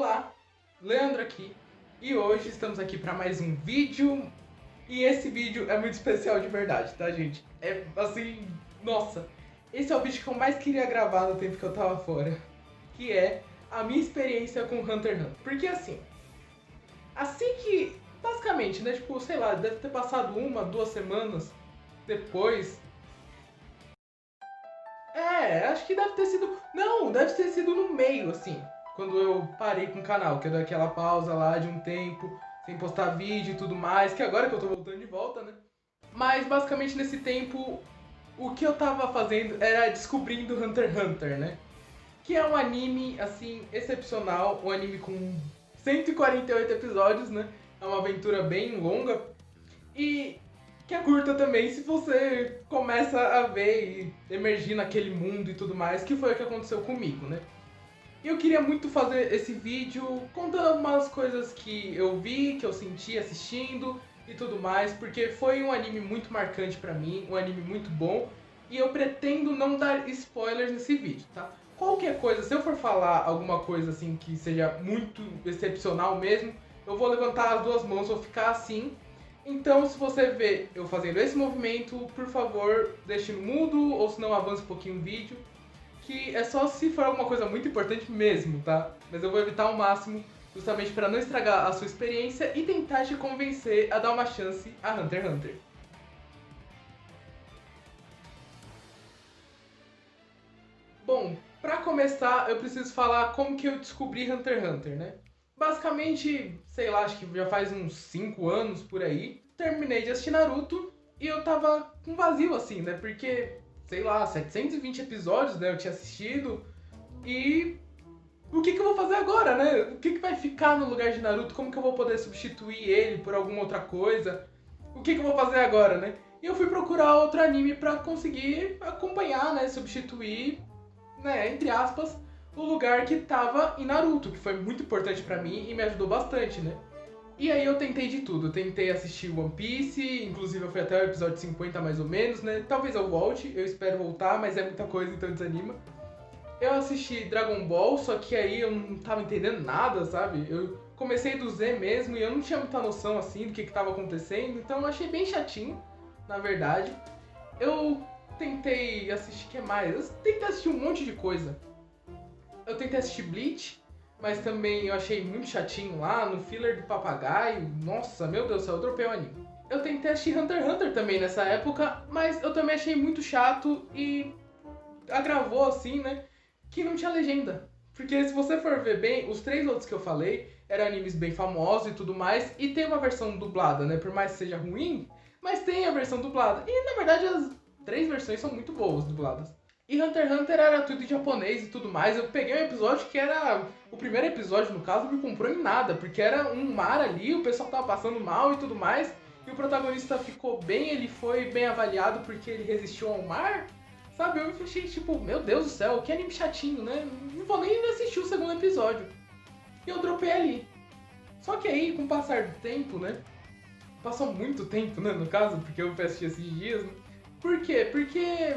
Olá, Leandro aqui, e hoje estamos aqui para mais um vídeo, e esse vídeo é muito especial de verdade, tá, gente? É assim, nossa, esse é o vídeo que eu mais queria gravar no tempo que eu tava fora, que é a minha experiência com Hunter x Hunter. Porque assim que, basicamente, né, tipo, sei lá, deve ter passado 2 semanas depois. Acho que deve ter sido... Não, deve ter sido no meio, assim, quando eu parei com o canal, que eu dei aquela pausa lá de um tempo, sem postar vídeo e tudo mais, que agora que eu tô voltando de volta, né? Mas, basicamente, nesse tempo, o que eu tava fazendo era descobrindo Hunter x Hunter, né? Que é um anime, assim, excepcional, um anime com 148 episódios, né? É uma aventura bem longa. E que é curta também se você começa a ver e emergir naquele mundo e tudo mais, que foi o que aconteceu comigo, né? E eu queria muito fazer esse vídeo contando umas coisas que eu vi, que eu senti assistindo e tudo mais, porque foi um anime muito marcante pra mim, um anime muito bom, e eu pretendo não dar spoilers nesse vídeo, tá? Qualquer coisa, se eu for falar alguma coisa assim que seja muito excepcional mesmo, eu vou levantar as 2 mãos, vou ficar assim. Então, se você vê eu fazendo esse movimento, por favor, deixe no mudo, ou se não, avance um pouquinho o vídeo, que é só se for alguma coisa muito importante mesmo, tá? Mas eu vou evitar ao máximo, justamente para não estragar a sua experiência e tentar te convencer a dar uma chance a Hunter x Hunter. Bom, pra começar, eu preciso falar como que eu descobri Hunter x Hunter, né? Basicamente, sei lá, acho que já faz uns 5 anos por aí, terminei de assistir Naruto e eu tava com vazio assim, né? Porque, sei lá, 720 episódios, né, eu tinha assistido e o que eu vou fazer agora, né? O que vai ficar no lugar de Naruto? Como que eu vou poder substituir ele por alguma outra coisa? O que eu vou fazer agora, né? E eu fui procurar outro anime pra conseguir acompanhar, né, substituir, né, entre aspas, o lugar que tava em Naruto, que foi muito importante pra mim e me ajudou bastante, né? E aí eu tentei de tudo, eu tentei assistir One Piece, inclusive eu fui até o episódio 50 mais ou menos, né? Talvez eu volte, eu espero voltar, mas é muita coisa, então desanima. Eu assisti Dragon Ball, só que aí eu não tava entendendo nada, sabe? Eu comecei do Z mesmo e eu não tinha muita noção, assim, do que tava acontecendo, então eu achei bem chatinho, na verdade. Eu tentei assistir, o que mais? Eu tentei assistir um monte de coisa. Eu tentei assistir Bleach, mas também eu achei muito chatinho lá, no filler do papagaio. Nossa, meu Deus do céu, eu dropei o anime. Eu tentei assistir Hunter x Hunter também nessa época, mas eu também achei muito chato e agravou assim, né, que não tinha legenda. Porque se você for ver bem, os 3 outros que eu falei eram animes bem famosos e tudo mais, e tem uma versão dublada, né, por mais que seja ruim, mas tem a versão dublada. E na verdade as 3 versões são muito boas dubladas. E Hunter x Hunter era tudo em japonês e tudo mais. Eu peguei um episódio que era... O primeiro episódio, no caso, me comprou em nada. Porque era um mar ali, o pessoal tava passando mal e tudo mais. E o protagonista ficou bem, ele foi bem avaliado porque ele resistiu ao mar. Sabe, eu achei tipo, meu Deus do céu, que anime chatinho, né? Não vou nem assistir o 2º episódio. E eu dropei ali. Só que aí, com o passar do tempo, né? Passou muito tempo, né, no caso, porque eu assisti esses dias, né? Por quê? Porque...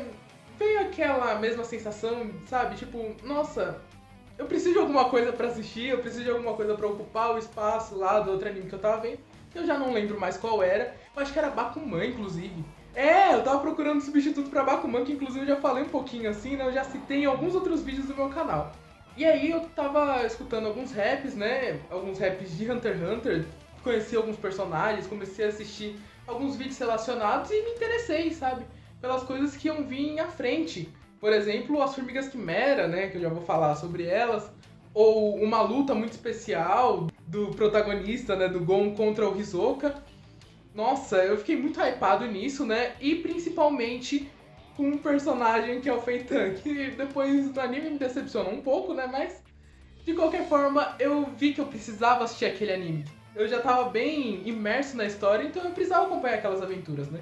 veio aquela mesma sensação, sabe? Tipo, nossa, eu preciso de alguma coisa pra assistir, eu preciso de alguma coisa pra ocupar o espaço lá do outro anime que eu tava vendo. Eu já não lembro mais qual era, eu acho que era Bakuman, inclusive. Eu tava procurando substituto pra Bakuman, que inclusive eu já falei um pouquinho assim, né? Eu já citei em alguns outros vídeos do meu canal. E aí eu tava escutando alguns raps, né? Alguns raps de Hunter x Hunter, conheci alguns personagens, comecei a assistir alguns vídeos relacionados e me interessei, sabe? Pelas coisas que iam vir à frente. Por exemplo, as Formigas Quimera, né, que eu já vou falar sobre elas, ou uma luta muito especial do protagonista, né, do Gon contra o Hisoka. Nossa, eu fiquei muito hypado nisso, né, e principalmente com um personagem que é o Feitan, que depois do anime me decepcionou um pouco, né, mas de qualquer forma eu vi que eu precisava assistir aquele anime. Eu já tava bem imerso na história, então eu precisava acompanhar aquelas aventuras, né.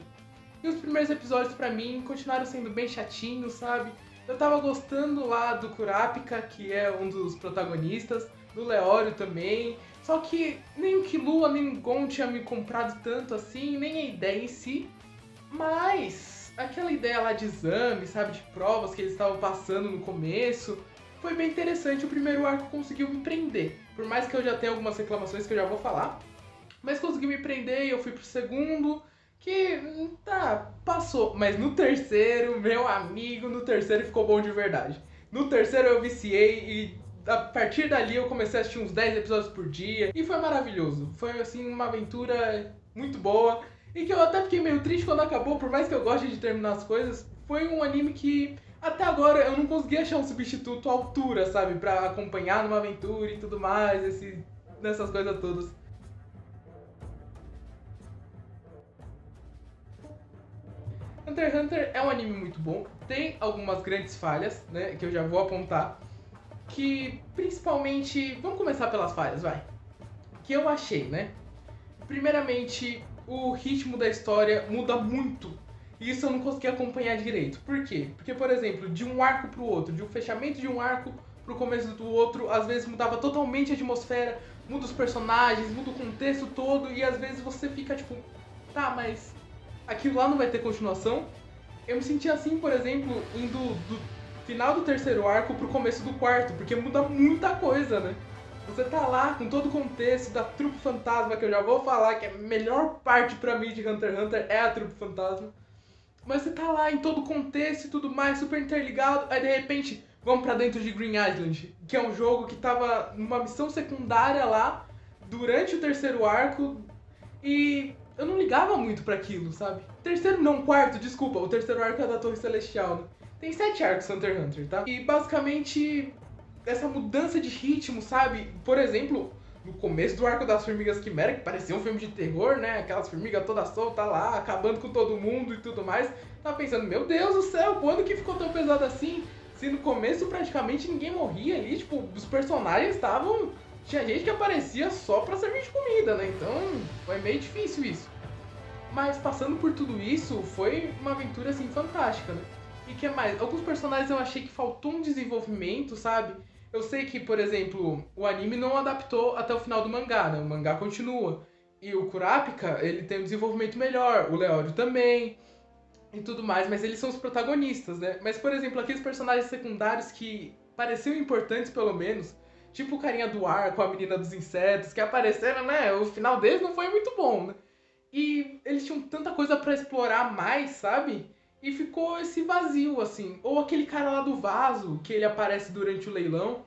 E os primeiros episódios pra mim continuaram sendo bem chatinhos, sabe? Eu tava gostando lá do Kurapika, que é um dos protagonistas, do Leório também. Só que nem o Killua nem o Gon tinha me comprado tanto assim, nem a ideia em si. Mas aquela ideia lá de exame, sabe? De provas que eles estavam passando no começo. foi bem interessante, o primeiro arco conseguiu me prender. Por mais que eu já tenha algumas reclamações que eu já vou falar, mas conseguiu me prender e eu fui pro segundo, que tá, passou. Mas no terceiro, meu amigo, no terceiro ficou bom de verdade. No terceiro eu viciei e a partir dali eu comecei a assistir uns 10 episódios por dia e foi maravilhoso. Foi assim uma aventura muito boa e que eu até fiquei meio triste quando acabou, por mais que eu goste de terminar as coisas. Foi um anime que até agora eu não consegui achar um substituto à altura, sabe? Pra acompanhar numa aventura e tudo mais, nessas coisas todas. Hunter x Hunter é um anime muito bom, tem algumas grandes falhas, né, que eu já vou apontar, que principalmente, vamos começar pelas falhas, vai, que eu achei, né, primeiramente, o ritmo da história muda muito, e isso eu não consegui acompanhar direito, por quê? Porque, por exemplo, de um arco pro outro, de um fechamento de um arco pro começo do outro, às vezes mudava totalmente a atmosfera, muda os personagens, muda o contexto todo, e às vezes você fica tipo, tá, mas aquilo lá não vai ter continuação. Eu me senti assim, por exemplo, indo do final do terceiro arco pro começo do quarto, porque muda muita coisa, né? Você tá lá com todo o contexto da trupe fantasma, que eu já vou falar que a melhor parte pra mim de Hunter x Hunter é a trupe fantasma. Mas você tá lá em todo o contexto e tudo mais, super interligado, aí de repente vamos pra dentro de Green Island, que é um jogo que tava numa missão secundária lá, durante o terceiro arco, e eu não ligava muito pra aquilo, sabe? Terceiro não, quarto, desculpa, o terceiro arco é da Torre Celestial, né? Tem 7 arcos Hunter x Hunter, tá? E basicamente, essa mudança de ritmo, sabe? Por exemplo, no começo do arco das Formigas Quimera, que parecia um filme de terror, né? Aquelas formigas todas soltas lá, acabando com todo mundo e tudo mais. Tava pensando, meu Deus do céu, quando que ficou tão pesado assim? Se no começo praticamente ninguém morria ali, tipo, os personagens estavam... Tinha gente que aparecia só pra servir de comida, né? Então, foi meio difícil isso. Mas passando por tudo isso, foi uma aventura, assim, fantástica, né? E que mais? Alguns personagens eu achei que faltou um desenvolvimento, sabe? Eu sei que, por exemplo, o anime não adaptou até o final do mangá, né? O mangá continua. E o Kurapika, ele tem um desenvolvimento melhor, o Leório também, e tudo mais, mas eles são os protagonistas, né? Mas, por exemplo, aqueles personagens secundários que pareciam importantes, pelo menos, tipo o carinha do ar com a menina dos insetos, que apareceram, né? O final deles não foi muito bom, né? E eles tinham tanta coisa pra explorar mais, sabe? E ficou esse vazio, assim. Ou aquele cara lá do vaso, que ele aparece durante o leilão.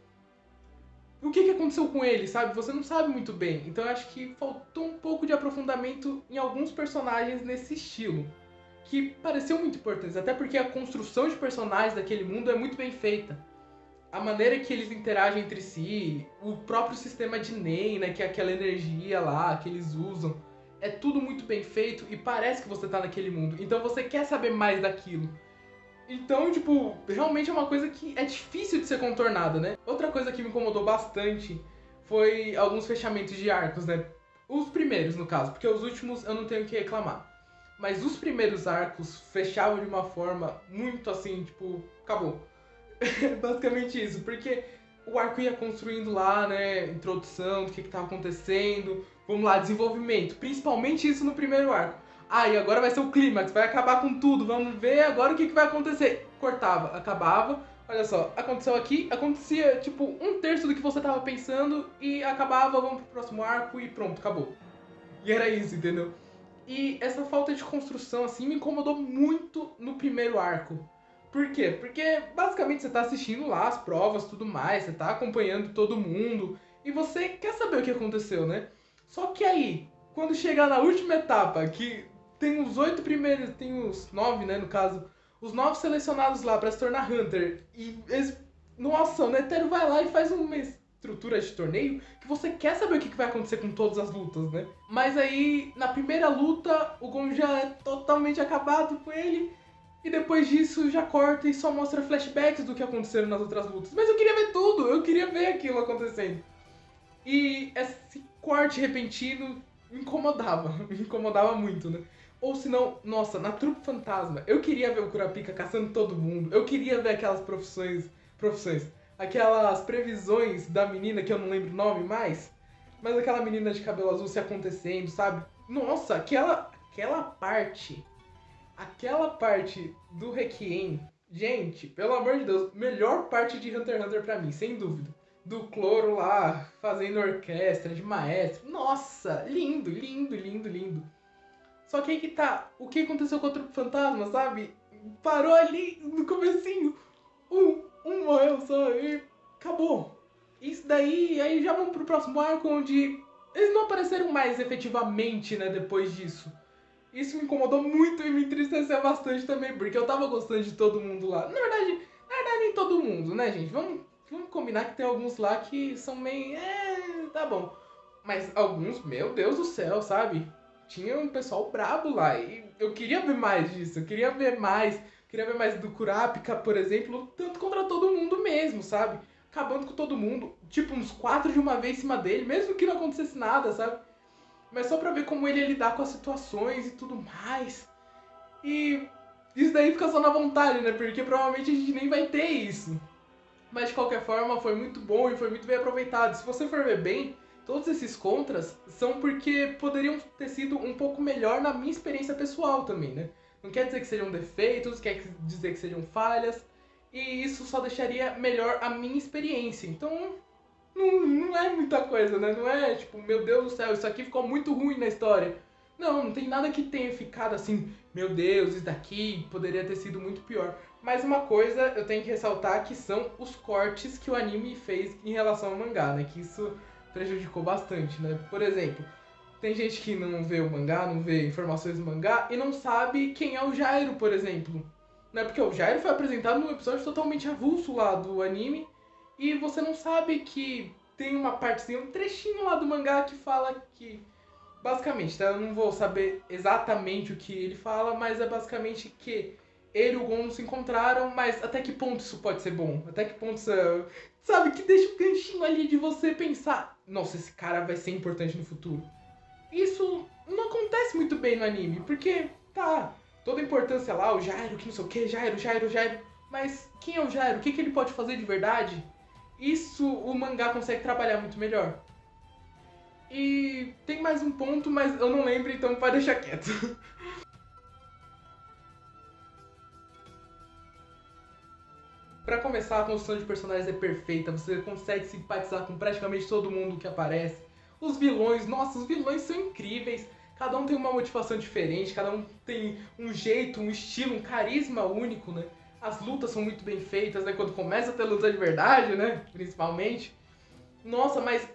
O que aconteceu com ele, sabe? Você não sabe muito bem. Então eu acho que faltou um pouco de aprofundamento em alguns personagens nesse estilo. Que pareciam muito importantes, até porque a construção de personagens daquele mundo é muito bem feita. A maneira que eles interagem entre si, o próprio sistema de NEM, né, que é aquela energia lá que eles usam, é tudo muito bem feito e parece que você tá naquele mundo. Então você quer saber mais daquilo. Então, tipo, realmente é uma coisa que é difícil de ser contornada, né? Outra coisa que me incomodou bastante foi alguns fechamentos de arcos, né? Os primeiros, no caso, porque os últimos eu não tenho o que reclamar. Mas os primeiros arcos fechavam de uma forma muito assim, tipo, acabou. Basicamente isso, porque o arco ia construindo lá, né, introdução do que tava acontecendo, vamos lá, desenvolvimento, principalmente isso no primeiro arco. Ah, e agora vai ser o clímax, vai acabar com tudo, vamos ver agora o que vai acontecer. Cortava, acabava, olha só, aconteceu aqui, acontecia tipo um terço do que você tava pensando e acabava, vamos pro próximo arco e pronto, acabou. E era isso, entendeu? E essa falta de construção, assim, me incomodou muito no primeiro arco. Por quê? Porque basicamente você tá assistindo lá as provas, tudo mais, você tá acompanhando todo mundo e você quer saber o que aconteceu, né? Só que aí, quando chegar na última etapa, que tem os 8 primeiros, tem os 9, né, no caso, os 9 selecionados lá pra se tornar Hunter, e eles, nossa, o Netero vai lá e faz uma estrutura de torneio que você quer saber o que vai acontecer com todas as lutas, né? Mas aí, na primeira luta, o Gon já é totalmente acabado com ele. E depois disso já corta e só mostra flashbacks do que aconteceram nas outras lutas. Mas eu queria ver tudo, eu queria ver aquilo acontecendo. E esse corte repentino me incomodava, me incomodava muito, né? Ou senão, nossa, na Trupe Fantasma, eu queria ver o Kurapika caçando todo mundo, eu queria ver aquelas aquelas previsões da menina que eu não lembro o nome mais, mas aquela menina de cabelo azul se acontecendo, sabe? Nossa, aquela parte do Requiem Gente, pelo amor de Deus, melhor parte de Hunter x Hunter pra mim, sem dúvida. Do Cloro lá, fazendo orquestra, de maestro. Nossa, lindo, lindo, lindo, lindo. Só que aí que tá, o que aconteceu com o Trupe Fantasma, sabe? Parou ali no comecinho. Um morreu só e acabou. Isso daí, aí já vamos pro próximo arco, onde eles não apareceram mais efetivamente, né, depois disso. Isso me incomodou muito e me entristeceu bastante também, porque eu tava gostando de todo mundo lá. Na verdade nem todo mundo, né, gente? Vamos combinar que tem alguns lá que são meio... tá bom. Mas alguns, meu Deus do céu, sabe? Tinha um pessoal brabo lá e eu queria ver mais disso. Eu queria ver mais. Queria ver mais do Kurapika, por exemplo, lutando contra todo mundo mesmo, sabe? Acabando com todo mundo. Tipo, uns 4 de uma vez em cima dele, mesmo que não acontecesse nada, sabe? Mas só pra ver como ele ia lidar com as situações e tudo mais. E isso daí fica só na vontade, né? Porque provavelmente a gente nem vai ter isso. Mas de qualquer forma foi muito bom e foi muito bem aproveitado. Se você for ver bem, todos esses contras são porque poderiam ter sido um pouco melhor na minha experiência pessoal também, né? Não quer dizer que sejam defeitos, quer dizer que sejam falhas. E isso só deixaria melhor a minha experiência. Então, não é muita coisa, né? Não é tipo, meu Deus do céu, isso aqui ficou muito ruim na história. Não tem nada que tenha ficado assim, meu Deus, isso daqui poderia ter sido muito pior. Mas uma coisa eu tenho que ressaltar que são os cortes que o anime fez em relação ao mangá, né? Que isso prejudicou bastante, né? Por exemplo, tem gente que não vê o mangá, não vê informações do mangá e não sabe quem é o Jairo, por exemplo. Né? Porque o Jairo foi apresentado num episódio totalmente avulso lá do anime e você não sabe que tem uma partezinha, um trechinho lá do mangá que fala que... Basicamente, tá? Eu não vou saber exatamente o que ele fala, mas é basicamente que ele e o Gon se encontraram, mas até que ponto isso pode ser bom? Até que ponto isso é... Sabe, que deixa um ganchinho ali de você pensar, nossa, esse cara vai ser importante no futuro. Isso não acontece muito bem no anime, porque, tá, toda a importância lá, o Jairo, que não sei o que, Jairo, mas quem é o Jairo? O que ele pode fazer de verdade? Isso o mangá consegue trabalhar muito melhor. E tem mais um ponto, mas eu não lembro, então pode deixar quieto. Pra começar, a construção de personagens é perfeita, você consegue simpatizar com praticamente todo mundo que aparece. Os vilões, nossa, os vilões são incríveis. Cada um tem uma motivação diferente, cada um tem um jeito, um estilo, um carisma único, né? As lutas são muito bem feitas, né? Quando começa a ter luta de verdade, né? Principalmente. Nossa, mas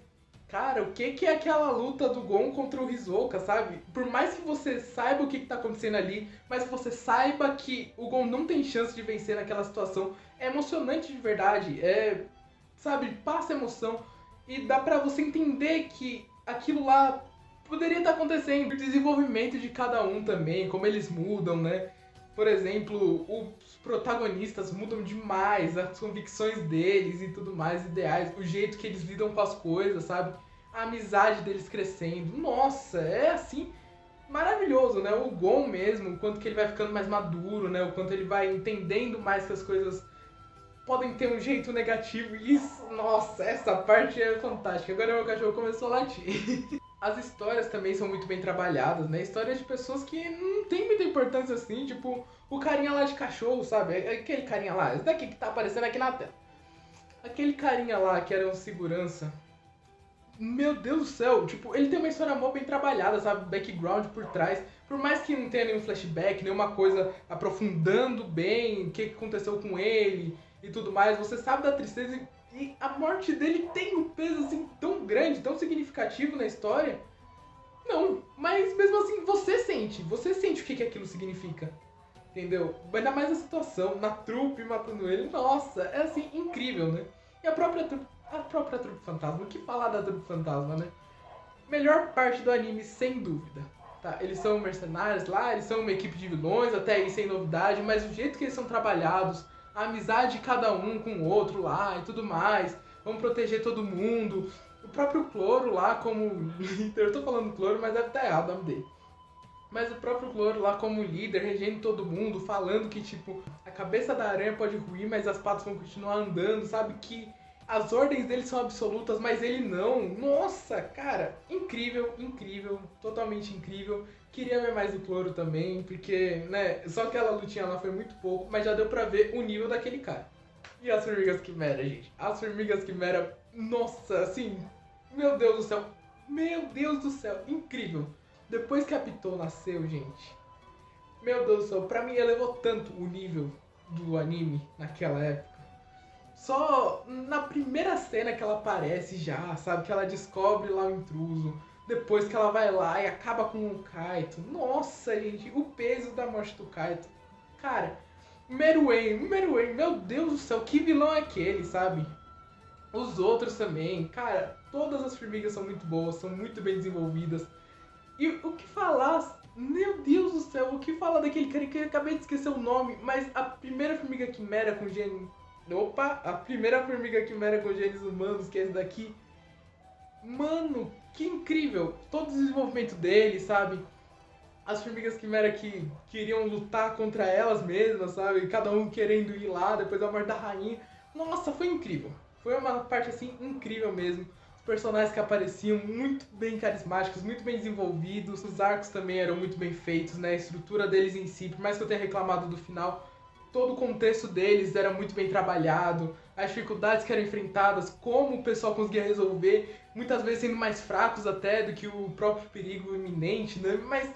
cara, o que é aquela luta do Gon contra o Hisoka, sabe? Por mais que você saiba o que tá acontecendo ali, mas que você saiba que o Gon não tem chance de vencer naquela situação, é emocionante de verdade, sabe, passa emoção e dá pra você entender que aquilo lá poderia estar acontecendo. O desenvolvimento de cada um também, como eles mudam, né? Por exemplo, os protagonistas mudam demais, as convicções deles e tudo mais, ideais, o jeito que eles lidam com as coisas, sabe? A amizade deles crescendo. Nossa, é assim, maravilhoso, né? O Gon mesmo, o quanto que ele vai ficando mais maduro, né? O quanto ele vai entendendo mais que as coisas podem ter um jeito negativo. Isso, nossa, essa parte é fantástica. Agora meu cachorro começou a latir. As histórias também são muito bem trabalhadas, né? Histórias de pessoas que não tem muita importância assim, tipo o carinha lá de cachorro, sabe? Aquele carinha lá, esse daqui que tá aparecendo aqui na tela. Aquele carinha lá que era um segurança. Meu Deus do céu, tipo, ele tem uma história mó bem trabalhada, sabe? Background por trás. Por mais que não tenha nenhum flashback, nenhuma coisa aprofundando bem o que aconteceu com ele e tudo mais, você sabe da tristeza e a morte dele tem um peso assim tão grande, tão significativo na história. Não, mas mesmo assim você sente o que aquilo significa. Entendeu? Ainda mais a situação, na trupe matando ele, nossa, é assim, incrível, né? E a própria trupe fantasma, o que falar da trupe fantasma, né? Melhor parte do anime, sem dúvida. Tá, eles são mercenários lá, eles são uma equipe de vilões, até aí sem novidade, mas o jeito que eles são trabalhados, a amizade de cada um com o outro lá e tudo mais, vão proteger todo mundo. O próprio Cloro lá como líder, eu tô falando Cloro, mas deve estar errado o nome dele. Mas o próprio Cloro lá como líder, regendo todo mundo, falando que tipo, a cabeça da aranha pode ruir, mas as patas vão continuar andando, sabe? Que As ordens dele são absolutas, mas ele não. Nossa, cara, incrível, incrível, totalmente incrível. Queria ver mais do Cloro também, porque, né, só aquela lutinha lá foi muito pouco, mas já deu pra ver o nível daquele cara. E as Formigas Quimera, gente? As Formigas Quimera, nossa, assim, meu Deus do céu. Meu Deus do céu, incrível. Depois que a Pitou nasceu, gente, meu Deus do céu, pra mim elevou tanto o nível do anime naquela época. Só na primeira cena que ela aparece já, sabe? Que ela descobre lá o intruso. Depois que ela vai lá e acaba com o Kaito. Nossa, gente, o peso da morte do Kaito. Cara, Meruem, meu Deus do céu, que vilão é aquele, sabe? Os outros também, cara, todas as formigas são muito boas, são muito bem desenvolvidas. E o que falar, meu Deus do céu, o que falar daquele cara que eu acabei de esquecer o nome, mas a primeira formiga quimera com genes. Opa, a primeira formiga quimera com genes humanos, que é esse daqui. Mano, que incrível! Todo o desenvolvimento dele, sabe? As formigas quimera que queriam lutar contra elas mesmas, sabe? Cada um querendo ir lá, depois da morte da rainha. Nossa, foi incrível. Foi uma parte assim incrível mesmo. Os personagens que apareciam muito bem carismáticos, muito bem desenvolvidos. Os arcos também eram muito bem feitos, né? A estrutura deles em si, por mais que eu tenha reclamado do final, todo o contexto deles era muito bem trabalhado. As dificuldades que eram enfrentadas, como o pessoal conseguia resolver, muitas vezes sendo mais fracos até do que o próprio perigo iminente, né? Mas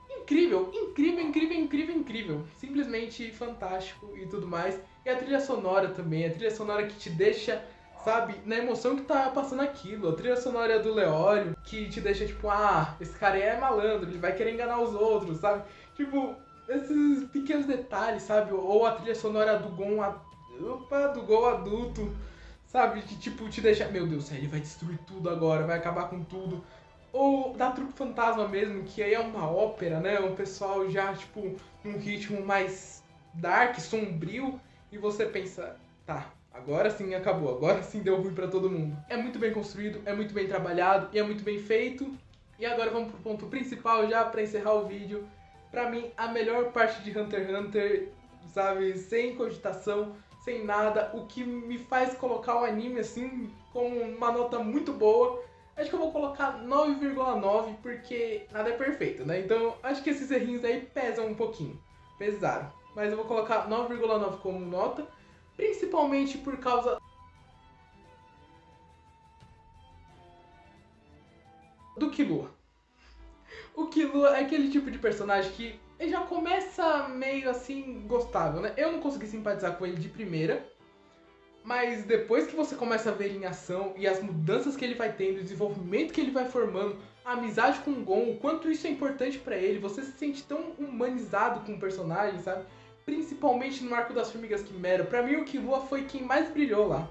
incrível, incrível, incrível, incrível, incrível. Simplesmente fantástico e tudo mais. E a trilha sonora também, a trilha sonora que te deixa, sabe, na emoção que tá passando aquilo. A trilha sonora do Leório, que te deixa tipo, ah, esse cara aí é malandro, ele vai querer enganar os outros, sabe? Tipo, esses pequenos detalhes, sabe? Ou a trilha sonora do Gon, do Gon adulto, sabe? Que tipo, te deixa, meu Deus, ele vai destruir tudo agora, vai acabar com tudo. Ou da Trupe Fantasma mesmo, que aí é uma ópera, né? Um pessoal já, tipo, num ritmo mais dark, sombrio, e você pensa, tá, agora sim acabou, agora sim deu ruim pra todo mundo. É muito bem construído, é muito bem trabalhado e é muito bem feito. E agora vamos pro ponto principal já pra encerrar o vídeo. Pra mim, a melhor parte de Hunter x Hunter, sabe, sem cogitação, sem nada, o que me faz colocar o anime assim com uma nota muito boa. Acho que eu vou colocar 9,9 porque nada é perfeito, né? Então acho que esses errinhos aí pesam um pouquinho. Pesaram. Mas eu vou colocar 9,9 como nota, principalmente por causa do Killua. O Killua é aquele tipo de personagem que ele já começa meio assim gostável, né? Eu não consegui simpatizar com ele de primeira, mas depois que você começa a ver ele em ação e as mudanças que ele vai tendo, o desenvolvimento que ele vai formando, a amizade com o Gon, o quanto isso é importante pra ele, você se sente tão humanizado com o personagem, sabe? Principalmente no arco das Formigas Quimera. Pra mim o Killua foi quem mais brilhou lá.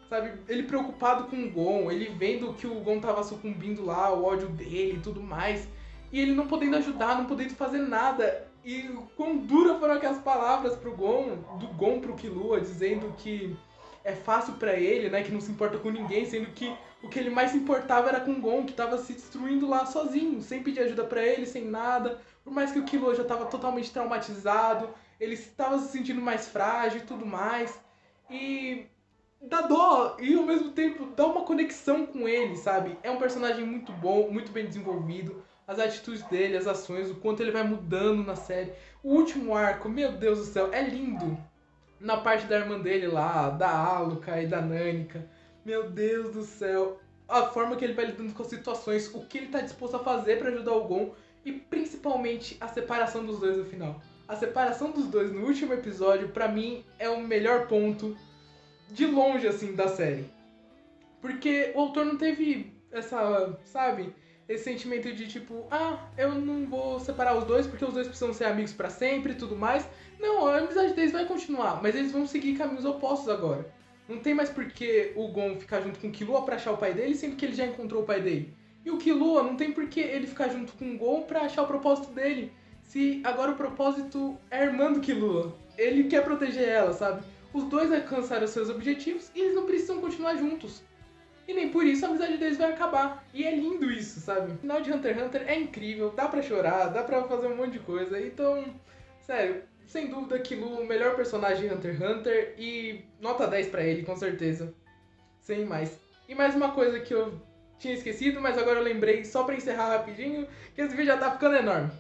Sabe, ele preocupado com o Gon, ele vendo que o Gon tava sucumbindo lá, o ódio dele e tudo mais. E ele não podendo ajudar, não podendo fazer nada. E quão duras foram aquelas palavras pro Gon, do Gon pro Killua, dizendo que é fácil pra ele, né, que não se importa com ninguém, sendo que o que ele mais se importava era com o Gon, que tava se destruindo lá sozinho, sem pedir ajuda pra ele, sem nada. Por mais que o Killua já tava totalmente traumatizado, ele estava se sentindo mais frágil e tudo mais. E dá dó e ao mesmo tempo dá uma conexão com ele, sabe? É um personagem muito bom, muito bem desenvolvido. As atitudes dele, as ações, o quanto ele vai mudando na série. O último arco, meu Deus do céu, é lindo. Na parte da irmã dele lá, da Aluka e da Nanika. Meu Deus do céu. A forma que ele vai lidando com as situações, o que ele tá disposto a fazer pra ajudar o Gon. E principalmente a separação dos dois no final. A separação dos dois no último episódio, pra mim, é o melhor ponto de longe, assim, da série. Porque o autor não teve essa, sabe, esse sentimento de tipo, ah, eu não vou separar os dois porque os dois precisam ser amigos pra sempre e tudo mais. Não, a amizade deles vai continuar, mas eles vão seguir caminhos opostos agora. Não tem mais por que o Gon ficar junto com o Killua pra achar o pai dele, sendo que ele já encontrou o pai dele. E o Killua não tem por que ele ficar junto com o Gon pra achar o propósito dele, se agora o propósito é a irmã do Killua. Ele quer proteger ela, sabe? Os dois alcançaram seus objetivos e eles não precisam continuar juntos. E nem por isso a amizade deles vai acabar. E é lindo isso, sabe? O final de Hunter x Hunter é incrível, dá pra chorar, dá pra fazer um monte de coisa. Então, sério, sem dúvida Killua o melhor personagem de Hunter x Hunter e nota 10 pra ele, com certeza. sem mais. E mais uma coisa que eu tinha esquecido, mas agora eu lembrei, só pra encerrar rapidinho, que esse vídeo já tá ficando enorme.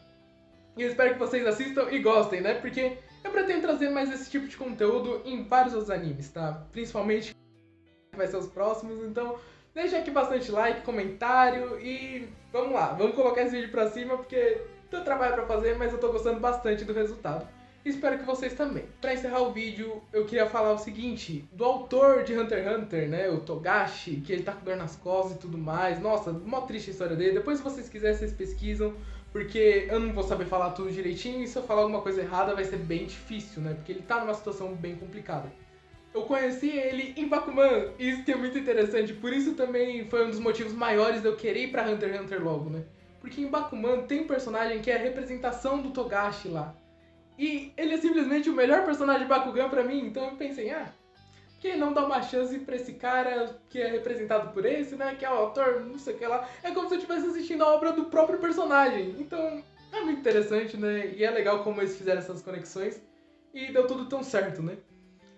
E eu espero que vocês assistam e gostem, né? Porque eu pretendo trazer mais esse tipo de conteúdo em vários outros animes, tá? Principalmente vai ser os próximos, então deixa aqui bastante like, comentário e vamos lá, vamos colocar esse vídeo pra cima porque tem trabalho pra fazer, mas eu tô gostando bastante do resultado. Espero que vocês também. Pra encerrar o vídeo, eu queria falar o seguinte, do autor de Hunter x Hunter, né, o Togashi, que ele tá com dor nas costas e tudo mais. Nossa, mó triste a história dele. Depois, se vocês quiserem, vocês pesquisam, porque eu não vou saber falar tudo direitinho e se eu falar alguma coisa errada vai ser bem difícil, né, porque ele tá numa situação bem complicada. Eu conheci ele em Bakuman, isso que é muito interessante, por isso também foi um dos motivos maiores de eu querer ir pra Hunter x Hunter logo, né? Porque em Bakuman tem um personagem que é a representação do Togashi lá. E ele é simplesmente o melhor personagem de Bakugan pra mim, então eu pensei, por que não dar uma chance pra esse cara que é representado por esse, né? Que é o autor, não sei o que lá. É como se eu estivesse assistindo a obra do próprio personagem. Então, é muito interessante, né? E é legal como eles fizeram essas conexões. E deu tudo tão certo, né?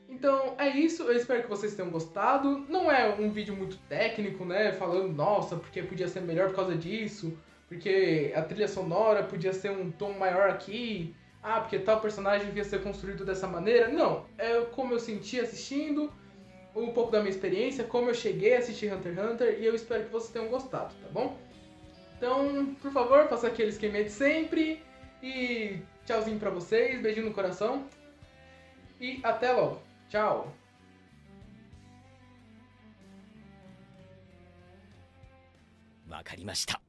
Então é isso, eu espero que vocês tenham gostado. Não é um vídeo muito técnico, né? Falando, nossa, porque podia ser melhor por causa disso, porque a trilha sonora podia ser um tom maior aqui, porque tal personagem devia ser construído dessa maneira. Não, é como eu senti assistindo, um pouco da minha experiência, como eu cheguei a assistir Hunter x Hunter, e eu espero que vocês tenham gostado, tá bom? Então, por favor, faça aquele esquema de sempre, e tchauzinho pra vocês, beijinho no coração, e até logo. Tchau! わかりました。